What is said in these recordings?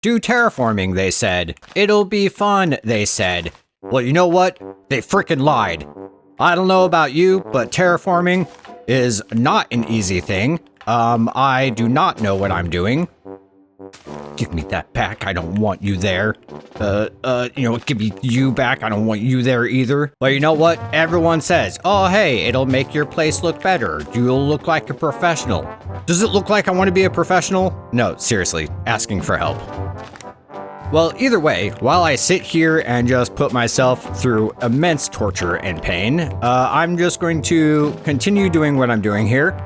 Do terraforming, they said. It'll be fun, they said. Well, you know what? They frickin' lied. I don't know about you, but terraforming is not an easy thing. I do not know what I'm doing. Give me that back. I don't want you there. Give me you back. I don't want you there either. But you know what? Everyone says, oh, hey, it'll make your place look better. You'll look like a professional. Does it look like I want to be a professional? No, seriously, asking for help. Well, either way, while I sit here and just put myself through immense torture and pain, I'm just going to continue doing what I'm doing here.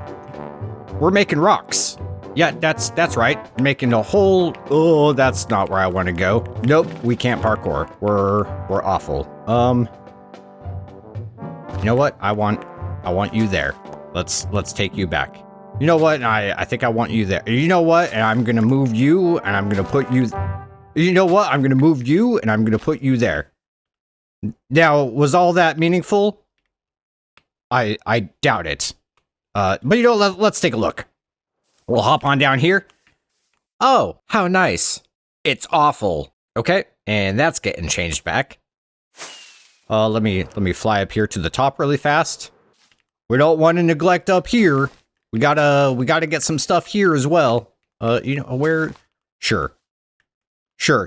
We're making rocks. Yeah, that's right. Making a whole... Oh, that's not where I want to go. Nope, we can't parkour. We're awful. You know what? I want you there. Let's take you back. You know what? I think I want you there. You know what? And I'm gonna move you, and I'm gonna put you... You know what? I'm gonna move you, and I'm gonna put you there. Now, was all that meaningful? I doubt it. But you know, let's take a look. We'll hop on down here. Oh, how nice. It's awful. Okay, and that's getting changed back. Let me fly up here to the top really fast. We don't want to neglect up here. We gotta get some stuff here as well. Where? Sure.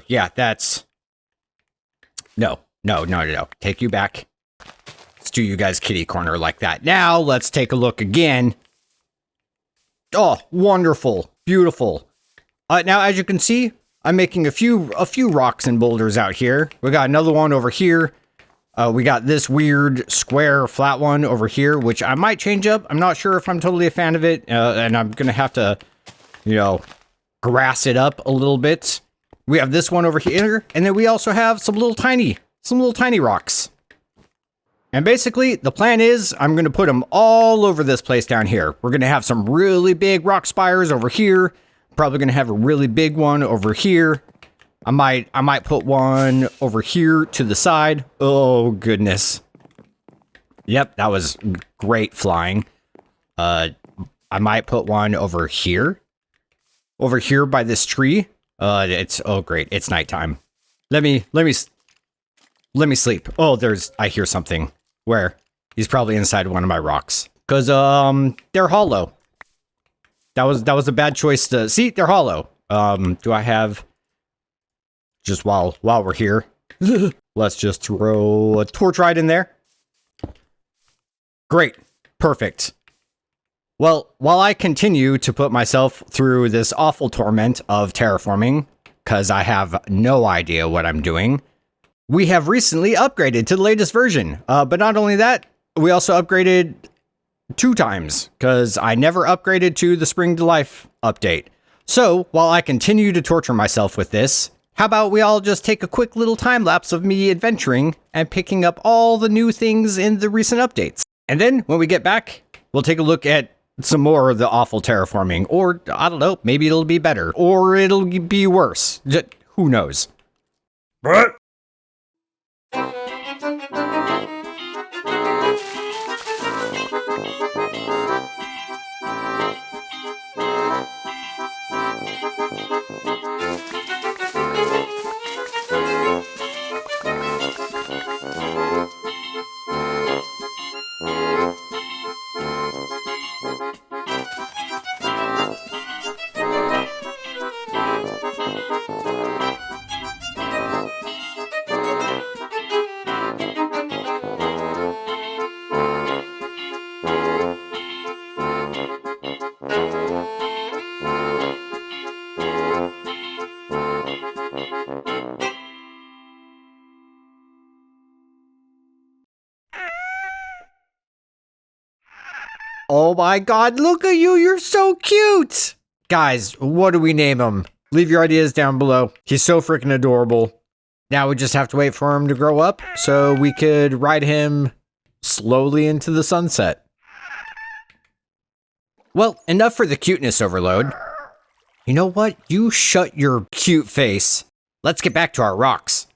Yeah, that's... No. Take you back. Let's do you guys kitty corner like that. Now, let's take a look again. Oh, wonderful. Beautiful. Now, as you can see, I'm making a few rocks and boulders out here. We got another one over here. We got this weird square flat one over here, which I might change up. I'm not sure if I'm totally a fan of it. And I'm going to have to, grass it up a little bit. We have this one over here. And then we also have some little tiny rocks. And basically, the plan is I'm going to put them all over this place down here. We're going to have some really big rock spires over here. Probably going to have a really big one over here. I might put one over here to the side. Oh, goodness. Yep, that was great flying. I might put one over here. Over here by this tree. Oh, great. It's nighttime. Let me sleep. Oh, I hear something. Where? He's probably inside one of my rocks. Cause they're hollow. That was a bad choice to see. They're hollow. Do I have just while we're here? Let's just throw a torch right in there. Great. Perfect. Well, while I continue to put myself through this awful torment of terraforming, because I have no idea what I'm doing, we have recently upgraded to the latest version. But not only that, we also upgraded 2 times, because I never upgraded to the Spring to Life update. So, while I continue to torture myself with this, how about we all just take a quick little time lapse of me adventuring and picking up all the new things in the recent updates. And then, when we get back, we'll take a look at some more of the awful terraforming. Or, I don't know, maybe it'll be better. Or it'll be worse. Who knows? What? Oh my god, look at you, you're so cute! Guys, what do we name him? Leave your ideas down below. He's so freaking adorable. Now we just have to wait for him to grow up so we could ride him slowly into the sunset. Well, enough for the cuteness overload. You know what? You shut your cute face. Let's get back to our rocks.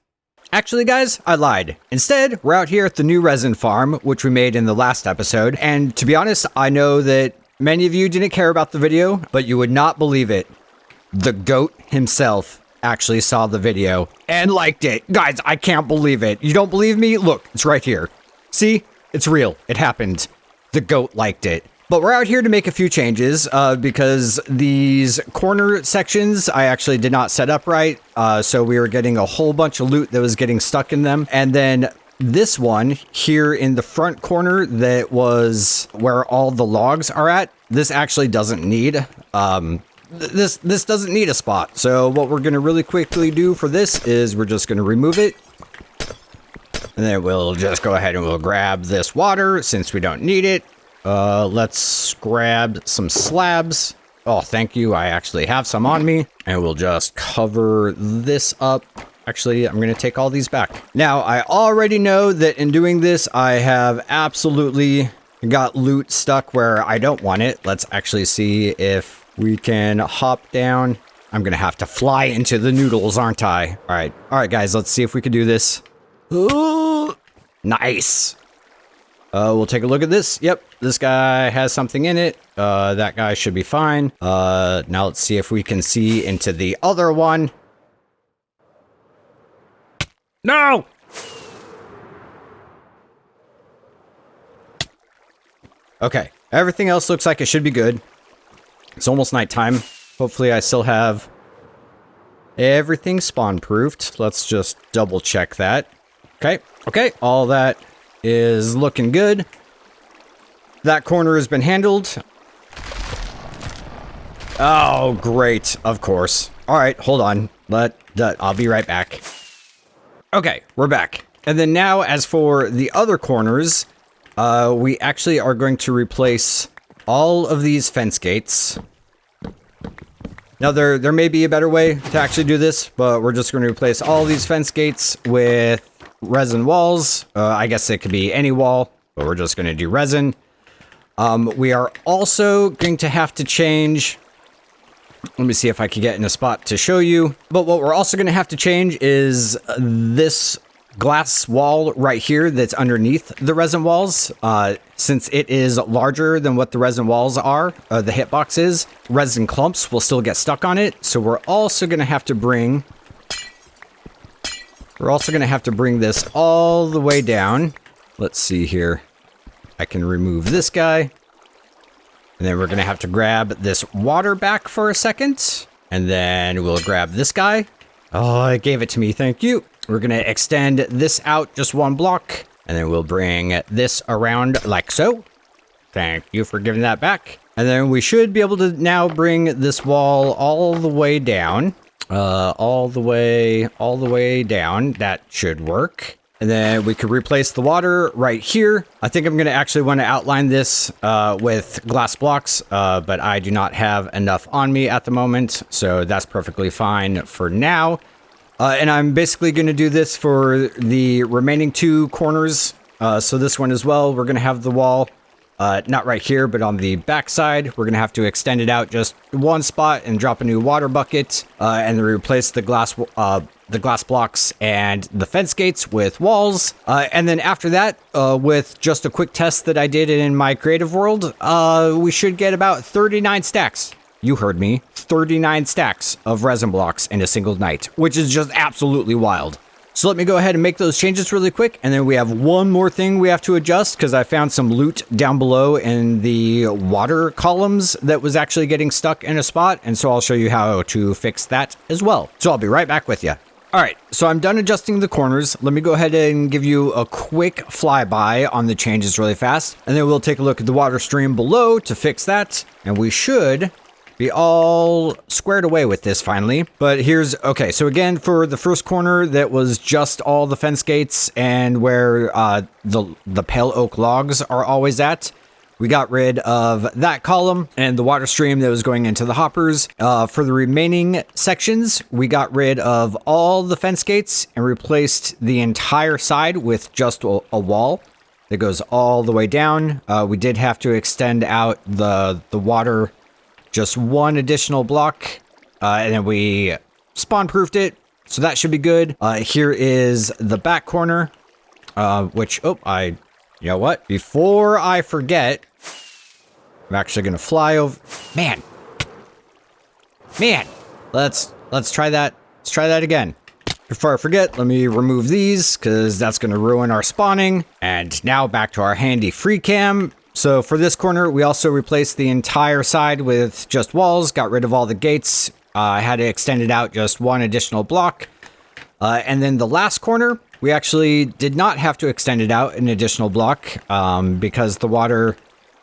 Actually, guys, I lied. Instead, we're out here at the new resin farm, which we made in the last episode. And to be honest, I know that many of you didn't care about the video, but you would not believe it. The goat himself actually saw the video and liked it. Guys, I can't believe it. You don't believe me? Look, it's right here. See? It's real. It happened. The goat liked it. But we're out here to make a few changes because these corner sections I actually did not set up right. So we were getting a whole bunch of loot that was getting stuck in them. And then this one here in the front corner that was where all the logs are at, this actually doesn't need this doesn't need a spot. So what we're going to really quickly do for this is we're just going to remove it. And then we'll just go ahead and we'll grab this water since we don't need it. Let's grab some slabs. Oh, thank you. I actually have some on me. And we'll just cover this up. Actually, I'm going to take all these back. Now, I already know that in doing this, I have absolutely got loot stuck where I don't want it. Let's actually see if we can hop down. I'm going to have to fly into the noodles, aren't I? All right, guys, let's see if we can do this. Ooh, nice. We'll take a look at this. Yep, this guy has something in it. That guy should be fine. Now let's see if we can see into the other one. No! Okay, everything else looks like it should be good. It's almost nighttime. Hopefully I still have everything spawn-proofed. Let's just double check that. Okay, all that is looking good. That corner has been handled. Oh, great, of course. All right, hold on. I'll be right back. Okay, we're back. And then now, as for the other corners, we actually are going to replace all of these fence gates. Now, there may be a better way to actually do this, but we're just going to replace all these fence gates with resin walls. I guess it could be any wall, but we're just going to do resin. We are also going to have to change... Let me see if I can get in a spot to show you. But what we're also going to have to change is this glass wall right here that's underneath the resin walls. Since it is larger than what the resin walls are, the hitbox is, resin clumps will still get stuck on it. So we're also going to have to bring... this all the way down. Let's see here. I can remove this guy. And then we're going to have to grab this water back for a second. And then we'll grab this guy. Oh, it gave it to me. Thank you. We're going to extend this out just one block. And then we'll bring this around like so. Thank you for giving that back. And then we should be able to now bring this wall all the way down. All the way down. That should work. And then we could replace the water right here. I think I'm going to actually want to outline this with glass blocks, but I do not have enough on me at the moment, so that's perfectly fine for now. And I'm basically going to do this for the remaining two corners. So this one as well, we're going to have the wall, not right here, but on the back side. We're going to have to extend it out just one spot and drop a new water bucket, and then replace the glass blocks and the fence gates with walls. And then after that, with just a quick test that I did in my creative world, we should get about 39 stacks. You heard me. 39 stacks of resin blocks in a single night, which is just absolutely wild. So let me go ahead and make those changes really quick. And then we have one more thing we have to adjust because I found some loot down below in the water columns that was actually getting stuck in a spot. And so I'll show you how to fix that as well. So I'll be right back with you. All right, so I'm done adjusting the corners. Let me go ahead and give you a quick flyby on the changes really fast. And then we'll take a look at the water stream below to fix that. And we should be all squared away with this finally. But here's, okay, so again, for the first corner that was just all the fence gates and where the pale oak logs are always at, we got rid of that column and the water stream that was going into the hoppers. For the remaining sections, we got rid of all the fence gates and replaced the entire side with just a wall that goes all the way down. We did have to extend out the water just one additional block, and then we spawn-proofed it, so that should be good. Here is the back corner, which, you know what? Before I forget, I'm actually gonna fly over. Man, let's try that Let's try that again. Before I forget, let me remove these because that's going to ruin our spawning. And now back to our handy free cam. So for this corner, we also replaced the entire side with just walls, got rid of all the gates. I had to extend it out just one additional block. And then the last corner, we actually did not have to extend it out an additional block because the water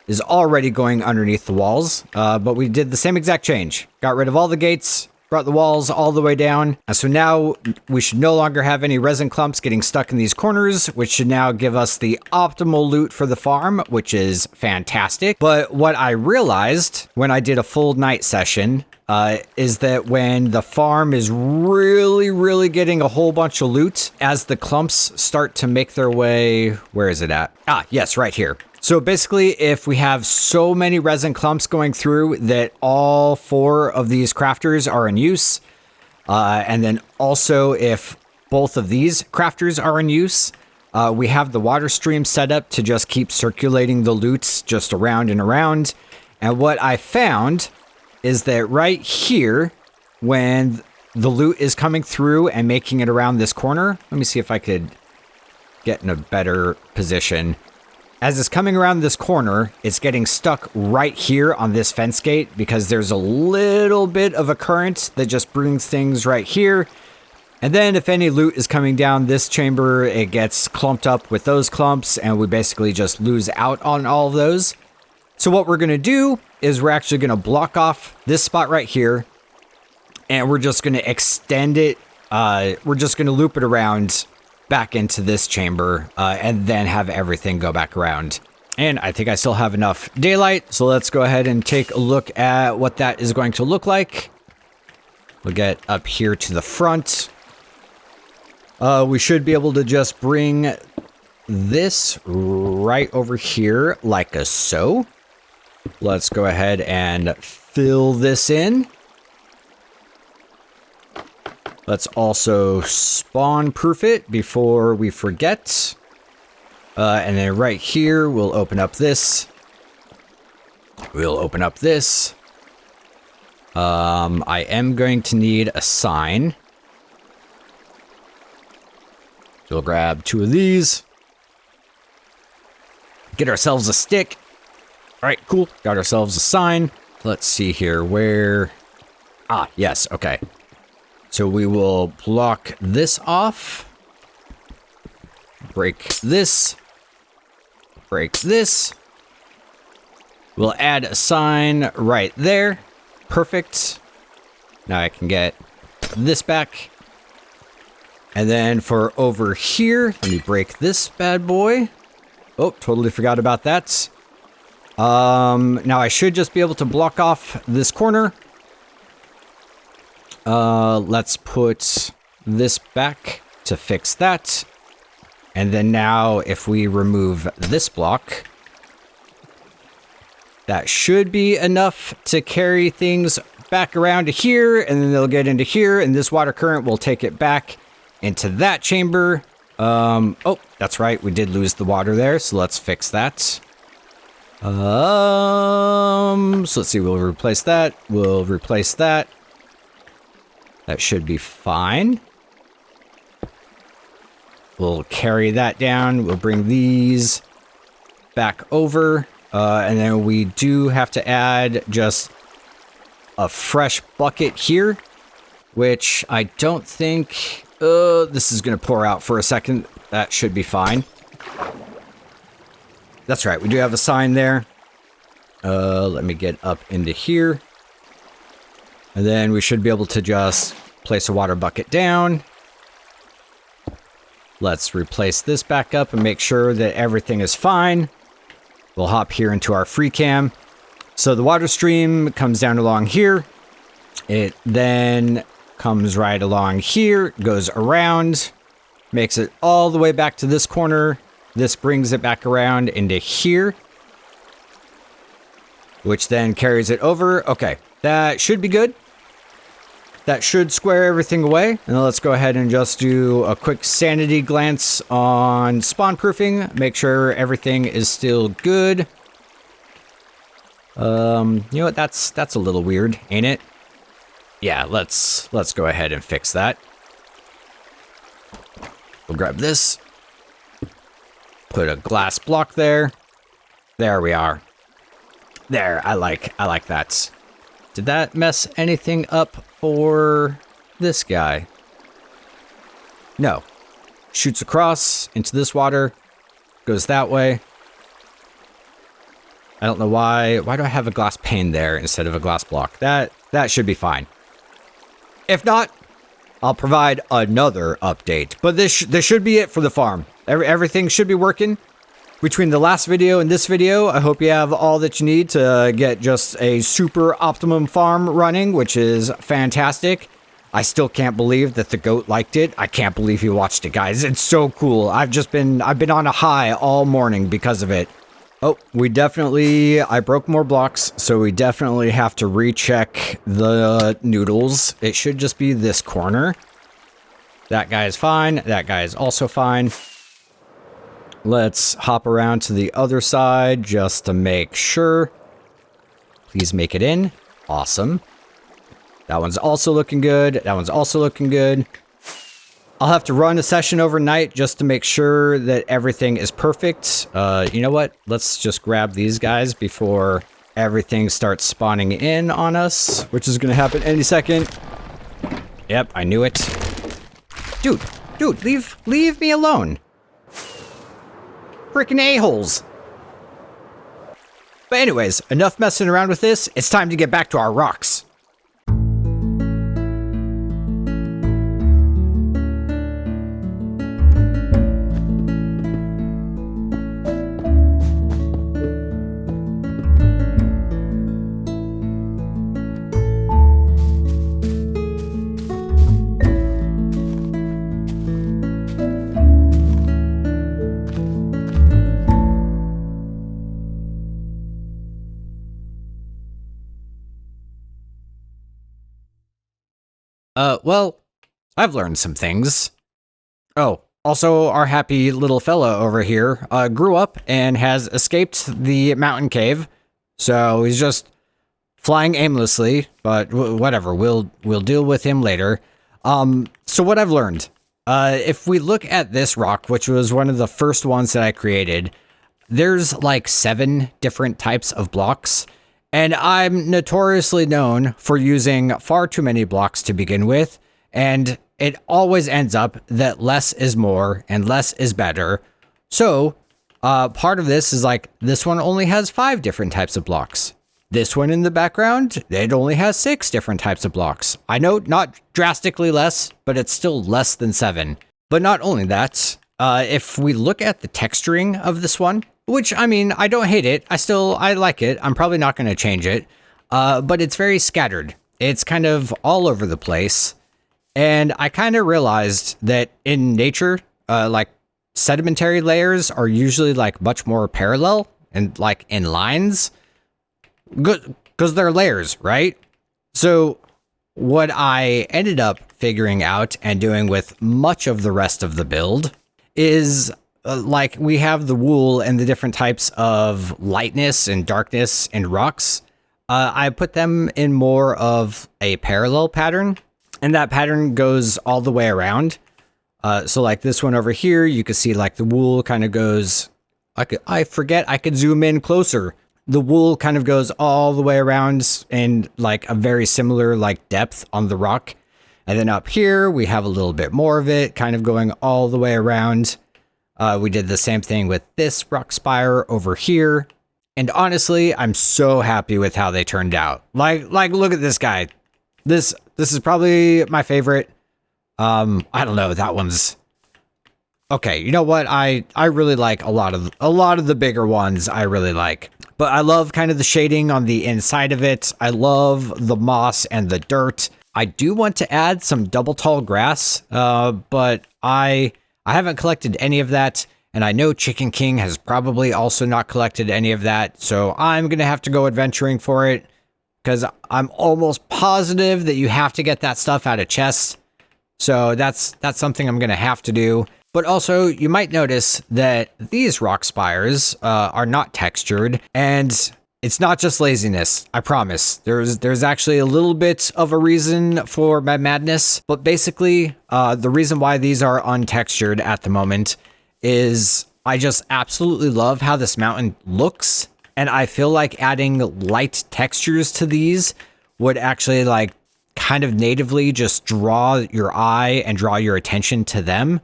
is already going underneath the walls. But we did the same exact change. Got rid of all the gates, brought the walls all the way down. And so now we should no longer have any resin clumps getting stuck in these corners, which should now give us the optimal loot for the farm, which is fantastic. But what I realized when I did a full night session is that when the farm is really getting a whole bunch of loot, as the clumps start to make their way, where is it at? Ah, yes, right here. So basically, if we have so many resin clumps going through that all 4 of these crafters are in use, and then also if both of these crafters are in use, we have the water stream set up to just keep circulating the loot just around and around. And what I found is that right here, when the loot is coming through and making it around this corner, let me see if I could get in a better position. As it's coming around this corner, it's getting stuck right here on this fence gate because there's a little bit of a current that just brings things right here. And then if any loot is coming down this chamber, it gets clumped up with those clumps and we basically just lose out on all of those. So what we're going to do is we're actually going to block off this spot right here and we're just going to extend it. We're just going to loop it around back into this chamber and then have everything go back around. And I think I still have enough daylight, so let's go ahead and take a look at what that is going to look like. We'll get up here to the front. We should be able to just bring this right over here like a so. Let's go ahead and fill this in. Let's also spawn proof it before we forget. And then right here, we'll open up this. We'll open up this. I am going to need a sign. We'll grab 2 of these. Get ourselves a stick. All right, cool. Got ourselves a sign. Let's see here where... Ah, yes, okay. So we will block this off. Break this. Break this. We'll add a sign right there. Perfect. Now I can get this back. And then for over here, let me break this bad boy. Oh, totally forgot about that. Now I should just be able to block off this corner. Let's put this back to fix that. And then now if we remove this block, that should be enough to carry things back around to here, and then they'll get into here, and this water current will take it back into that chamber. Oh, that's right, we did lose the water there, so let's fix that. So let's see, we'll replace that. We'll replace that. That should be fine. We'll carry that down. We'll bring these back over. And then we do have to add just a fresh bucket here, which I don't think... this is going to pour out for a second. That should be fine. That's right. We do have a sign there. Let me get up into here. And then we should be able to just place a water bucket down. Let's replace this back up and make sure that everything is fine. We'll hop here into our free cam. So the water stream comes down along here. It then comes right along here, goes around, makes it all the way back to this corner. This brings it back around into here, which then carries it over. Okay, that should be good. That should square everything away. And then let's go ahead and just do a quick sanity glance on spawn proofing. Make sure everything is still good. You know what? That's a little weird, ain't it? Yeah, let's go ahead and fix that. We'll grab this. Put a glass block there. There we are. There, I like that. Did that mess anything up for this guy? No. Shoots across into this water. Goes that way. I don't know why. Why do I have a glass pane there instead of a glass block? That should be fine. If not, I'll provide another update. But this should be it for the farm. Everything should be working. Between the last video and this video, I hope you have all that you need to get just a super optimum farm running, which is fantastic. I still can't believe that the goat liked it. I can't believe he watched it, guys. It's so cool. I've been on a high all morning because of it. Oh, I broke more blocks, so we definitely have to recheck the noodles. It should just be this corner. That guy is fine. That guy is also fine. Let's hop around to the other side just to make sure. Please make it in. Awesome. That one's also looking good. That one's also looking good. I'll have to run a session overnight just to make sure that everything is perfect. You know what? Let's just grab these guys before everything starts spawning in on us, which is going to happen any second. Yep, I knew it. Dude, leave me alone. Freaking a-holes. But anyways, enough messing around with this. It's time to get back to our rocks. Well, I've learned some things. Oh, also our happy little fella over here, grew up and has escaped the mountain cave. So he's just flying aimlessly, but whatever, we'll deal with him later. So what I've learned, if we look at this rock, which was one of the first ones that I created, there's like 7 different types of blocks. And I'm notoriously known for using far too many blocks to begin with, and it always ends up that less is more and less is better. So, part of this is like, this one only has 5 different types of blocks. This one in the background, it only has 6 different types of blocks. I know, not drastically less, but it's still less than 7. But not only that, if we look at the texturing of this one, which, I mean, I don't hate it. I like it. I'm probably not going to change it. But it's very scattered. It's kind of all over the place. And I kind of realized that in nature, like sedimentary layers are usually like much more parallel and like in lines. Good, because they're layers, right? So what I ended up figuring out and doing with much of the rest of the build is like we have the wool and the different types of lightness and darkness and rocks. I put them in more of a parallel pattern, and that pattern goes all the way around. So like this one over here, you can see like the wool kind of goes, I forget, I could zoom in closer. The wool kind of goes all the way around and like a very similar like depth on the rock. And then up here, we have a little bit more of it kind of going all the way around. We did the same thing with this rock spire over here. And honestly, I'm so happy with how they turned out. Like look at this guy. This is probably my favorite. I don't know, that one's okay. You know what? I really like a lot of the bigger ones I really like. But I love kind of the shading on the inside of it. I love the moss and the dirt. I do want to add some double tall grass, but I haven't collected any of that, and I know Chicken King has probably also not collected any of that, so I'm going to have to go adventuring for it, because I'm almost positive that you have to get that stuff out of chests, so that's something I'm going to have to do. But also, you might notice that these rock spires are not textured, and it's not just laziness, I promise. There's actually a little bit of a reason for my madness, but basically, the reason why these are untextured at the moment is I just absolutely love how this mountain looks, and I feel like adding light textures to these would actually like kind of natively just draw your eye and draw your attention to them.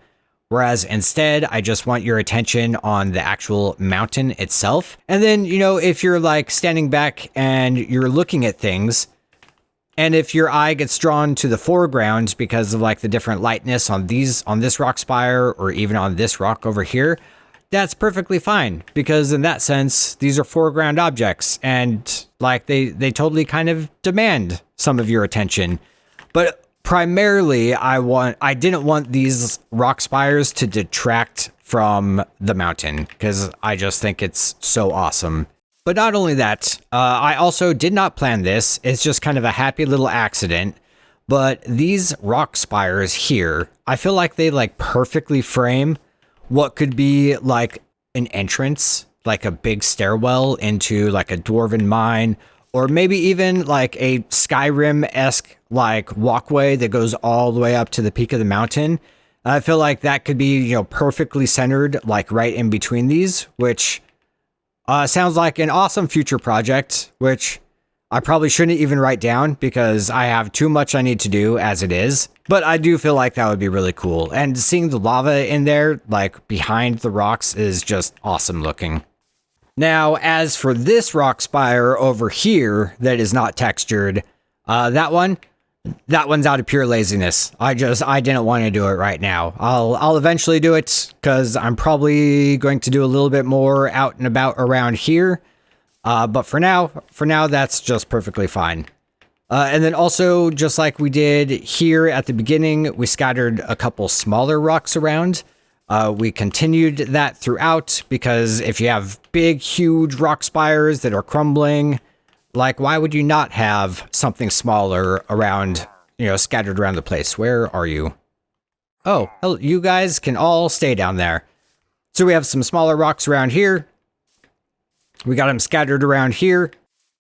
Whereas instead, I just want your attention on the actual mountain itself. And then, you know, if you're like standing back and you're looking at things, and if your eye gets drawn to the foreground because of like the different lightness on this rock spire or even on this rock over here, that's perfectly fine, because in that sense, these are foreground objects and like they totally kind of demand some of your attention. But primarily, I didn't want these rock spires to detract from the mountain because I just think it's so awesome. But not only that, I also did not plan this. It's just kind of a happy little accident. But these rock spires here, I feel like they like perfectly frame what could be like an entrance, like a big stairwell into like a dwarven mine, or maybe even like a Skyrim-esque like walkway that goes all the way up to the peak of the mountain. I feel like that could be, you know, perfectly centered like right in between these, which sounds like an awesome future project, which I probably shouldn't even write down because I have too much I need to do as it is. But I do feel like that would be really cool. And seeing the lava in there, like behind the rocks, is just awesome looking. Now, as for this rock spire over here that is not textured, that one's out of pure laziness. I didn't want to do it right now. I'll eventually do it because I'm probably going to do a little bit more out and about around here. But for now, that's just perfectly fine. And then also, just like we did here at the beginning, we scattered a couple smaller rocks around. We continued that throughout because if you have big, huge rock spires that are crumbling, like why would you not have something smaller around, you know, scattered around the place? Where are you? Oh, hello, you guys can all stay down there. So we have some smaller rocks around here. We got them scattered around here,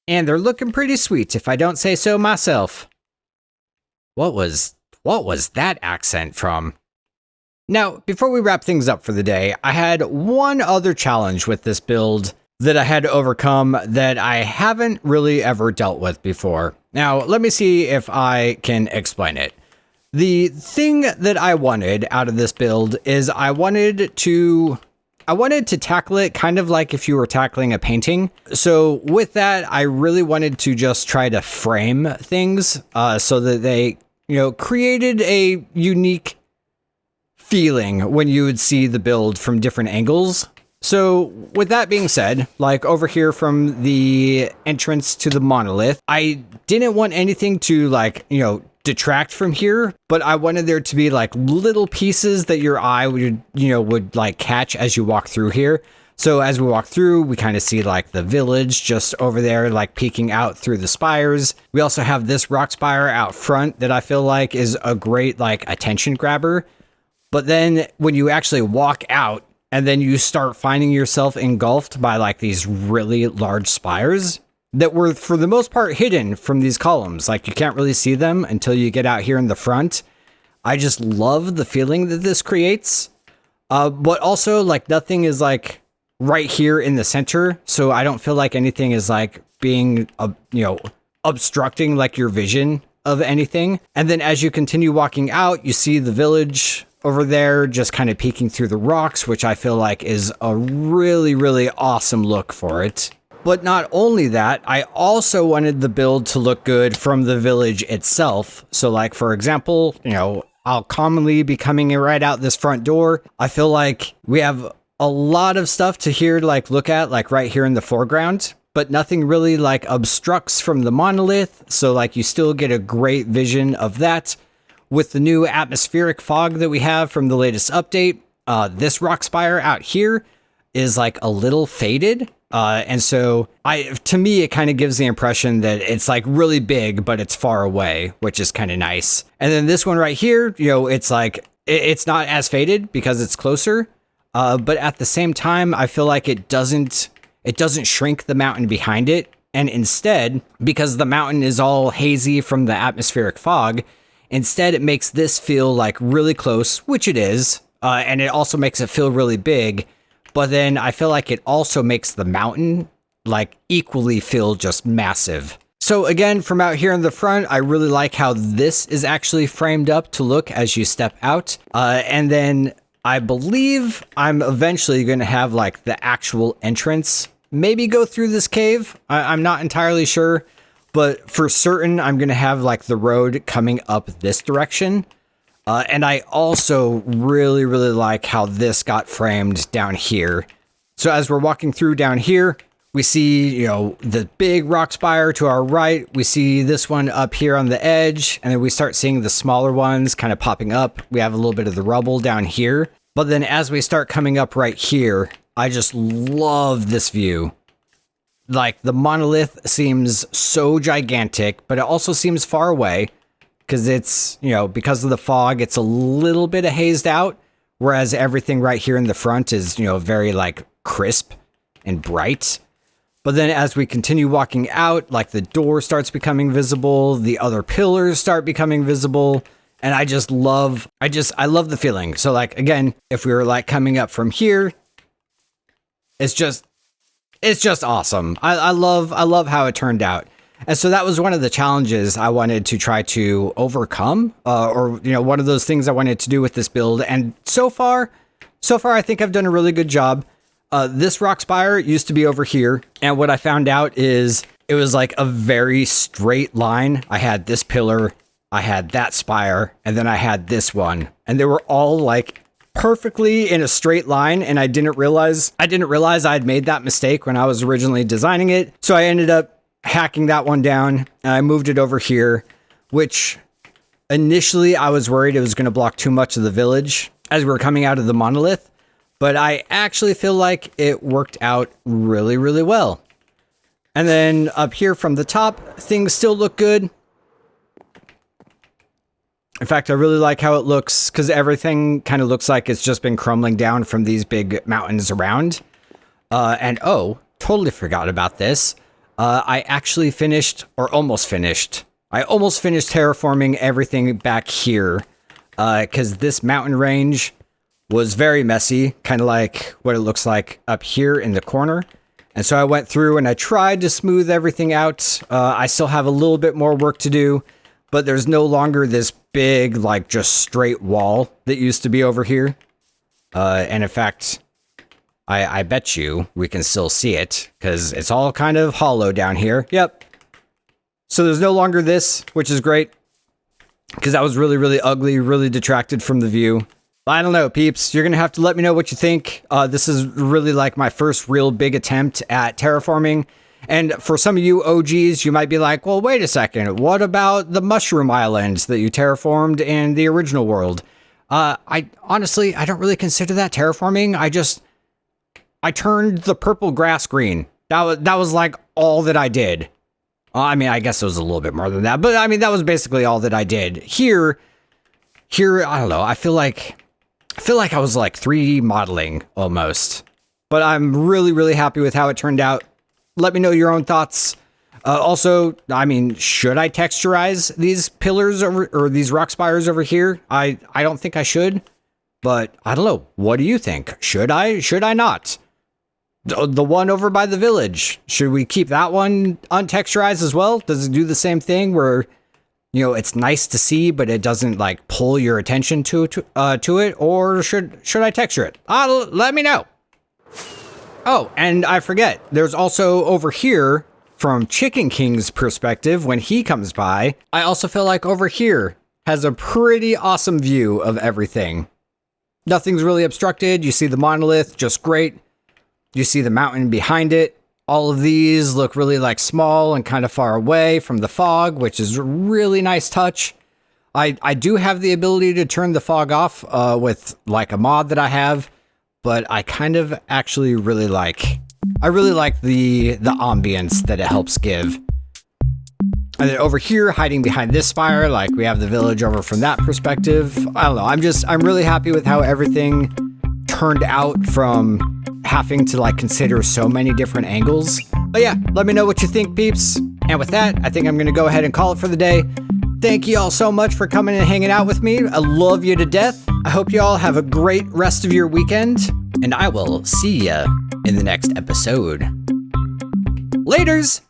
and they're looking pretty sweet, if I don't say so myself. What was that accent from? Now, before we wrap things up for the day, I had one other challenge with this build that I had to overcome that I haven't really ever dealt with before. Now, let me see if I can explain it. The thing that I wanted out of this build is I wanted to tackle it kind of like if you were tackling a painting. So with that, I really wanted to just try to frame things so that they, you know, created a unique feeling when you would see the build from different angles. So with that being said, like over here from the entrance to the monolith, I didn't want anything to like, you know, detract from here, but I wanted there to be like little pieces that your eye would like catch as you walk through here. So as we walk through, we kind of see like the village just over there, like peeking out through the spires. We also have this rock spire out front that I feel like is a great like attention grabber. But then when you actually walk out and then you start finding yourself engulfed by like these really large spires that were for the most part hidden from these columns. Like you can't really see them until you get out here in the front. I just love the feeling that this creates. But also like nothing is like right here in the center. So I don't feel like anything is like being, obstructing like your vision of anything. And then as you continue walking out, you see the village over there just kind of peeking through the rocks, which I feel like is a really, really awesome look for it. But not only that, I also wanted the build to look good from the village itself. So like, for example, you know, I'll commonly be coming in right out this front door. I feel like we have a lot of stuff to here, like look at, like right here in the foreground, but nothing really like obstructs from the monolith. So like you still get a great vision of that. With the new atmospheric fog that we have from the latest update, this rock spire out here is like a little faded. And so to me, it kind of gives the impression that it's like really big, but it's far away, which is kind of nice. And then this one right here, you know, it's like, it's not as faded because it's closer. But at the same time, I feel like it doesn't it doesn't shrink the mountain behind it. And instead, because the mountain is all hazy from the atmospheric fog, instead it makes this feel like really close, which it is. And it also makes it feel really big. But then I feel like it also makes the mountain like equally feel just massive. So again, from out here in the front, I really like how this is actually framed up to look as you step out. And then I believe I'm eventually going to have like the actual entrance maybe go through this cave. I'm not entirely sure, but for certain, I'm going to have like the road coming up this direction. And I also really, really like how this got framed down here. So as we're walking through down here, we see, you know, the big rock spire to our right. We see this one up here on the edge, and then we start seeing the smaller ones kind of popping up. We have a little bit of the rubble down here. But then as we start coming up right here, I just love this view. Like, the monolith seems so gigantic, but it also seems far away because it's, you know, because of the fog, it's a little bit of hazed out, whereas everything right here in the front is, you know, very like crisp and bright. But then as we continue walking out, like the door starts becoming visible, the other pillars start becoming visible, and I love the feeling. So like, again, if we were like coming up from here, it's just awesome. I love how it turned out. And so that was one of the challenges I wanted to try to overcome, or, you know, one of those things I wanted to do with this build. And so far, I think I've done a really good job. This rock spire used to be over here, and what I found out is it was like a very straight line. I had this pillar, I had that spire, and then I had this one, and they were all like perfectly in a straight line, and I didn't realize I'd made that mistake when I was originally designing it. So I ended up hacking that one down, and I moved it over here, which initially I was worried it was going to block too much of the village as we were coming out of the monolith. But I actually feel like it worked out really, really well. And then up here from the top, things still look good. In fact, I really like how it looks because everything kind of looks like it's just been crumbling down from these big mountains around. And oh, totally forgot about this. I actually finished, or almost finished. I almost finished terraforming everything back here because this mountain range was very messy, kind of like what it looks like up here in the corner. And so I went through and I tried to smooth everything out. I still have a little bit more work to do, but there's no longer this big, like, just straight wall that used to be over here. And in fact, I bet you we can still see it because it's all kind of hollow down here. Yep. So there's no longer this, which is great because that was really, really ugly, really detracted from the view. I don't know, peeps. You're going to have to let me know what you think. This is really like my first real big attempt at terraforming. And for some of you OGs, you might be like, well, wait a second. What about the mushroom islands that you terraformed in the original world? I honestly don't really consider that terraforming. I turned the purple grass green. That was like all that I did. I mean, I guess it was a little bit more than that, but I mean, that was basically all that I did. Here, I don't know. I feel like I was like 3D modeling almost, but I'm really, really happy with how it turned out. Let me know your own thoughts. Also, I mean, should I texturize these pillars or these rock spires over here? I don't think I should, but I don't know. What do you think? Should I not? The one over by the village, should we keep that one untexturized as well? Does it do the same thing where, you know, it's nice to see, but it doesn't like pull your attention to it? Or should I texture it? Let me know. Oh, and I forget, there's also over here, from Chicken King's perspective, when he comes by, I also feel like over here has a pretty awesome view of everything. Nothing's really obstructed. You see the monolith, just great. You see the mountain behind it. All of these look really like small and kind of far away from the fog, which is a really nice touch. I do have the ability to turn the fog off with like a mod that I have, but I kind of actually really like the ambience that it helps give. And then over here, hiding behind this spire, like we have the village over from that perspective. I don't know. I'm really happy with how everything turned out from having to like consider so many different angles. But yeah, let me know what you think, peeps. And with that, I think I'm gonna go ahead and call it for the day. Thank you all so much for coming and hanging out with me. I love you to death. I hope you all have a great rest of your weekend, and I will see ya in the next episode. Laters!